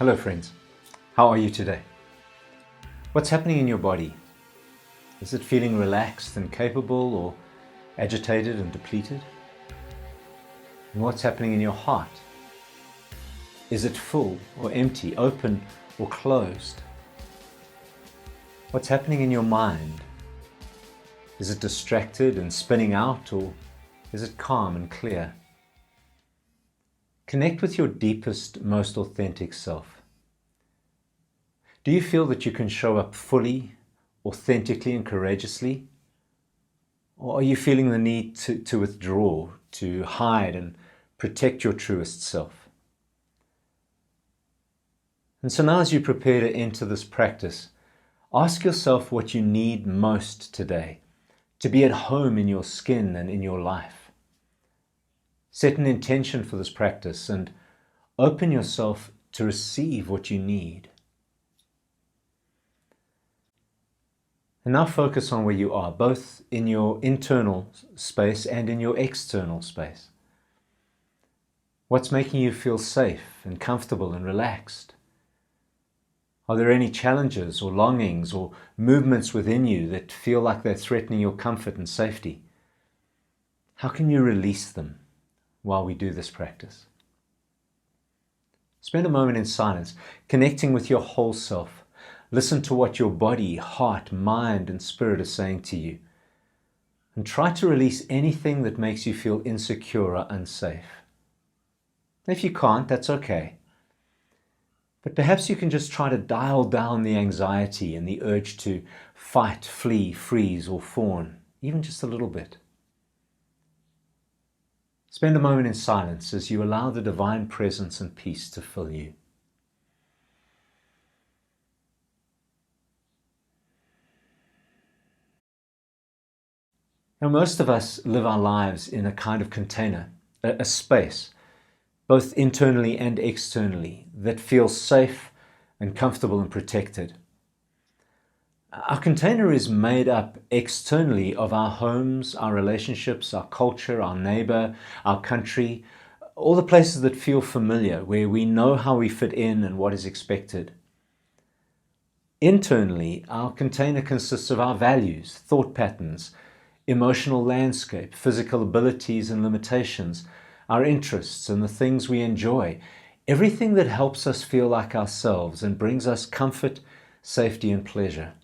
Hello friends, how are you today? What's happening in your body? Is it feeling relaxed and capable, or agitated and depleted? And what's happening in your heart? Is it full or empty, open or closed? What's happening in your mind? Is it distracted and spinning out, or is it calm and clear? Connect with your deepest, most authentic self. Do you feel that you can show up fully, authentically and courageously? Or are you feeling the need to withdraw, to hide and protect your truest self? And so now, as you prepare to enter this practice, ask yourself what you need most today to be at home in your skin and in your life. Set an intention for this practice and open yourself to receive what you need. And now focus on where you are, both in your internal space and in your external space. What's making you feel safe and comfortable and relaxed? Are there any challenges or longings or movements within you that feel like they're threatening your comfort and safety? How can you release them while we do this practice? Spend a moment in silence, connecting with your whole self. Listen to what your body, heart, mind, and spirit are saying to you. And try to release anything that makes you feel insecure or unsafe. If you can't, that's okay. But perhaps you can just try to dial down the anxiety and the urge to fight, flee, freeze, or fawn, even just a little bit. Spend a moment in silence as you allow the divine presence and peace to fill you. Now, most of us live our lives in a kind of container, a space, both internally and externally, that feels safe and comfortable and protected. Our container is made up externally of our homes, our relationships, our culture, our neighbor, our country, all the places that feel familiar, where we know how we fit in and what is expected. Internally, our container consists of our values, thought patterns, emotional landscape, physical abilities and limitations, our interests and the things we enjoy, everything that helps us feel like ourselves and brings us comfort, safety, and pleasure.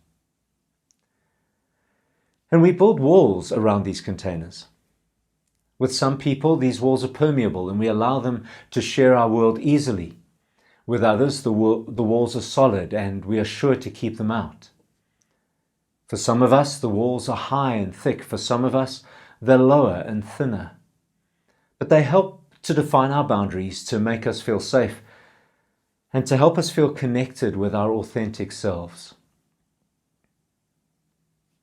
And we build walls around these containers. With some people, these walls are permeable and we allow them to share our world easily. With others, the walls are solid and we are sure to keep them out. For some of us, the walls are high and thick. For some of us, they're lower and thinner. But they help to define our boundaries, to make us feel safe, and to help us feel connected with our authentic selves.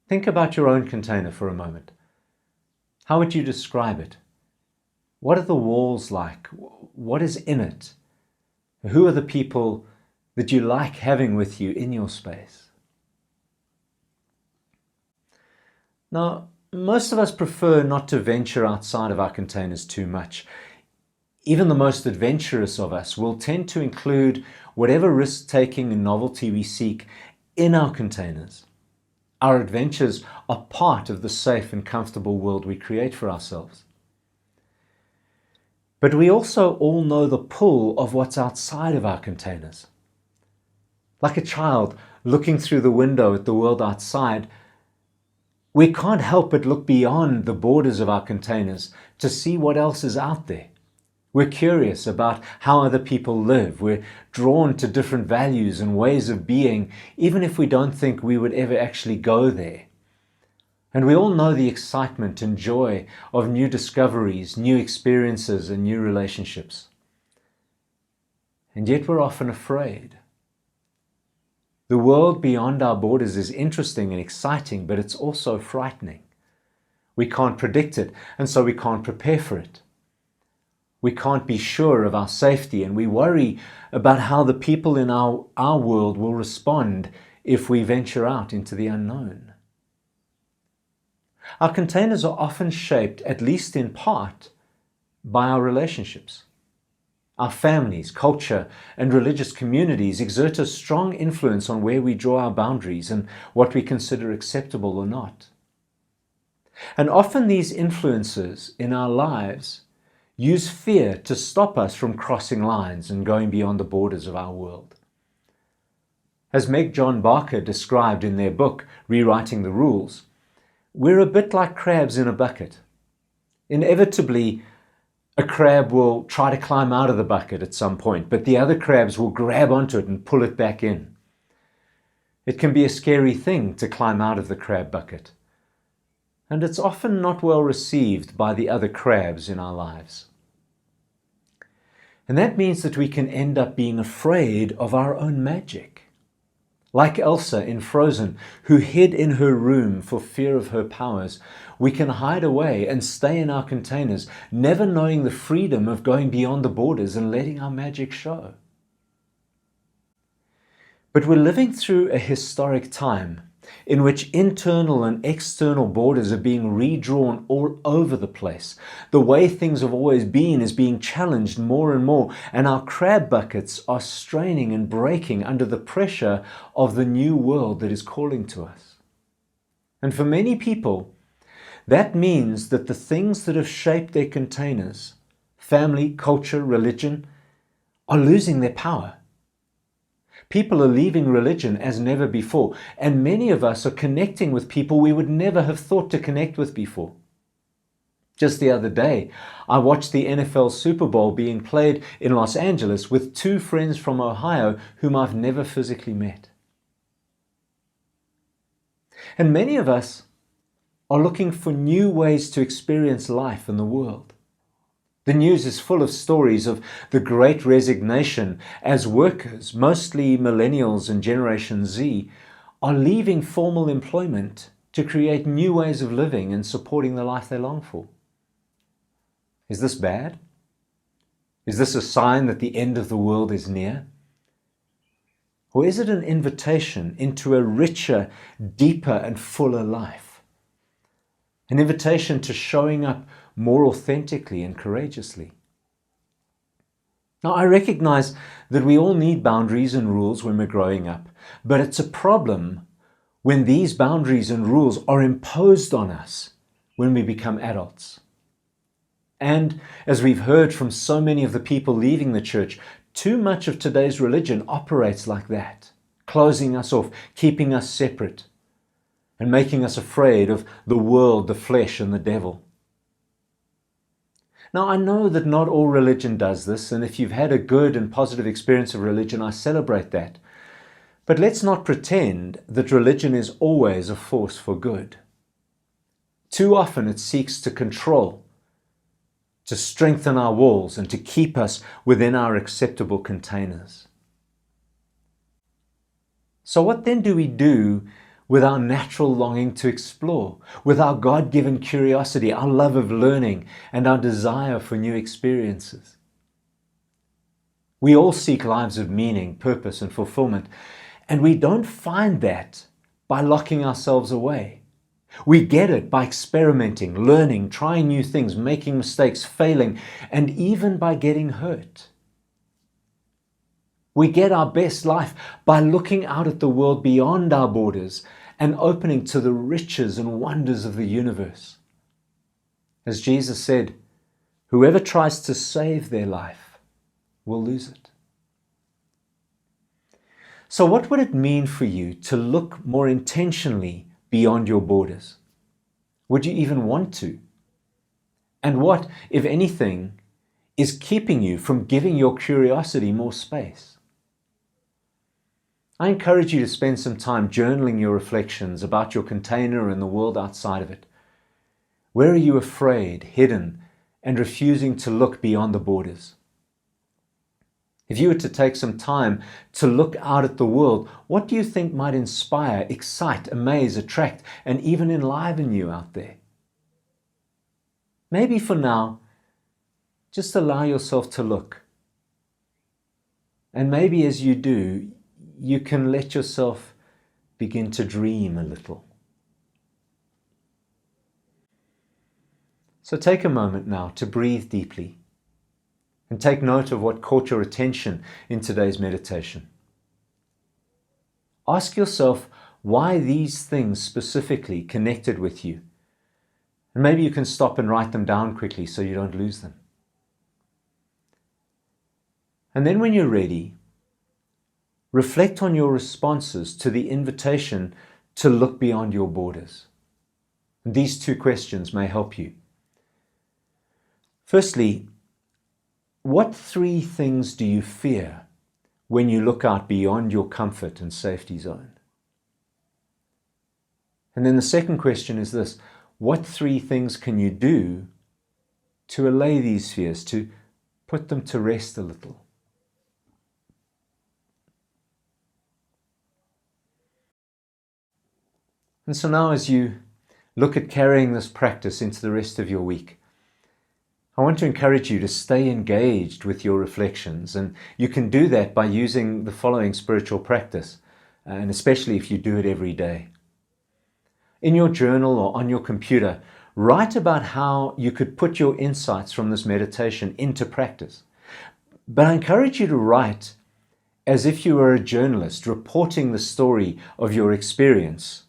Think about your own container for a moment. How would you describe it? What are the walls like? What is in it? Who are the people that you like having with you in your space? Now, most of us prefer not to venture outside of our containers too much. Even the most adventurous of us will tend to include whatever risk-taking and novelty we seek in our containers. Our adventures are part of the safe and comfortable world we create for ourselves. But we also all know the pull of what's outside of our containers. Like a child looking through the window at the world outside, we can't help but look beyond the borders of our containers to see what else is out there. We're curious about how other people live. We're drawn to different values and ways of being, even if we don't think we would ever actually go there. And we all know the excitement and joy of new discoveries, new experiences, and new relationships. And yet we're often afraid. The world beyond our borders is interesting and exciting, but it's also frightening. We can't predict it, and so we can't prepare for it. We can't be sure of our safety, and we worry about how the people in our world will respond if we venture out into the unknown. Our containers are often shaped, at least in part, by our relationships. Our families, culture, and religious communities exert a strong influence on where we draw our boundaries and what we consider acceptable or not. And often these influences in our lives use fear to stop us from crossing lines and going beyond the borders of our world. As Meg John Barker described in their book, Rewriting the Rules, we're a bit like crabs in a bucket. Inevitably, a crab will try to climb out of the bucket at some point, but the other crabs will grab onto it and pull it back in. It can be a scary thing to climb out of the crab bucket, and it's often not well received by the other crabs in our lives. And that means that we can end up being afraid of our own magic. Like Elsa in Frozen, who hid in her room for fear of her powers, we can hide away and stay in our containers, never knowing the freedom of going beyond the borders and letting our magic show. But we're living through a historic time in which internal and external borders are being redrawn all over the place. The way things have always been is being challenged more and more, and our crab buckets are straining and breaking under the pressure of the new world that is calling to us. And for many people, that means that the things that have shaped their containers, family, culture, religion, are losing their power. People are leaving religion as never before, and many of us are connecting with people we would never have thought to connect with before. Just the other day, I watched the NFL Super Bowl being played in Los Angeles with two friends from Ohio whom I've never physically met. And many of us are looking for new ways to experience life in the world. The news is full of stories of the Great Resignation as workers, mostly millennials and Generation Z, are leaving formal employment to create new ways of living and supporting the life they long for. Is this bad? Is this a sign that the end of the world is near? Or is it an invitation into a richer, deeper, and fuller life? An invitation to showing up more authentically and courageously. Now, I recognize that we all need boundaries and rules when we're growing up, but it's a problem when these boundaries and rules are imposed on us when we become adults. And as we've heard from so many of the people leaving the church, too much of today's religion operates like that, closing us off, keeping us separate, and making us afraid of the world, the flesh, and the devil. Now, I know that not all religion does this, and if you've had a good and positive experience of religion, I celebrate that. But let's not pretend that religion is always a force for good. Too often it seeks to control, to strengthen our walls, and to keep us within our acceptable containers. So what then do we do with our natural longing to explore, with our God-given curiosity, our love of learning, and our desire for new experiences? We all seek lives of meaning, purpose, and fulfillment, and we don't find that by locking ourselves away. We get it by experimenting, learning, trying new things, making mistakes, failing, and even by getting hurt. We get our best life by looking out at the world beyond our borders and opening to the riches and wonders of the universe. As Jesus said, whoever tries to save their life will lose it. So what would it mean for you to look more intentionally beyond your borders? Would you even want to? And what, if anything, is keeping you from giving your curiosity more space? I encourage you to spend some time journaling your reflections about your container and the world outside of it. Where are you afraid, hidden, and refusing to look beyond the borders? If you were to take some time to look out at the world, what do you think might inspire, excite, amaze, attract, and even enliven you out there? Maybe for now, just allow yourself to look. And maybe as you do, you can let yourself begin to dream a little. So take a moment now to breathe deeply And take note of what caught your attention in today's meditation. Ask yourself why these things specifically connected with you. And maybe you can stop and write them down quickly so you don't lose them. And then when you're ready, reflect on your responses to the invitation to look beyond your borders. And these two questions may help you. Firstly, what three things do you fear when you look out beyond your comfort and safety zone? And then the second question is this: what three things can you do to allay these fears, to put them to rest a little? And so now, as you look at carrying this practice into the rest of your week, I want to encourage you to stay engaged with your reflections, and you can do that by using the following spiritual practice, and especially if you do it every day. In your journal or on your computer, write about how you could put your insights from this meditation into practice. But I encourage you to write as if you were a journalist reporting the story of your experience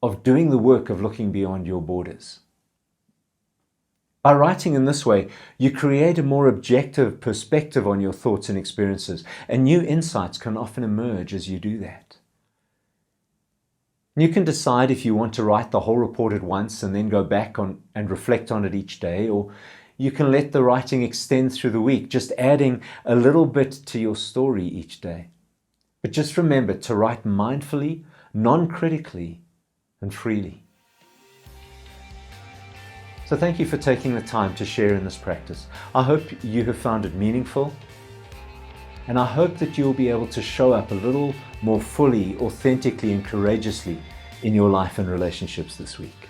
of doing the work of looking beyond your borders. By writing in this way, you create a more objective perspective on your thoughts and experiences, and new insights can often emerge as you do that. You can decide if you want to write the whole report at once and then go back on and reflect on it each day, or you can let the writing extend through the week, just adding a little bit to your story each day. But just remember to write mindfully, non-critically, and freely. So thank you for taking the time to share in this practice. I hope you have found it meaningful, and I hope that you'll be able to show up a little more fully, authentically, and courageously in your life and relationships this week.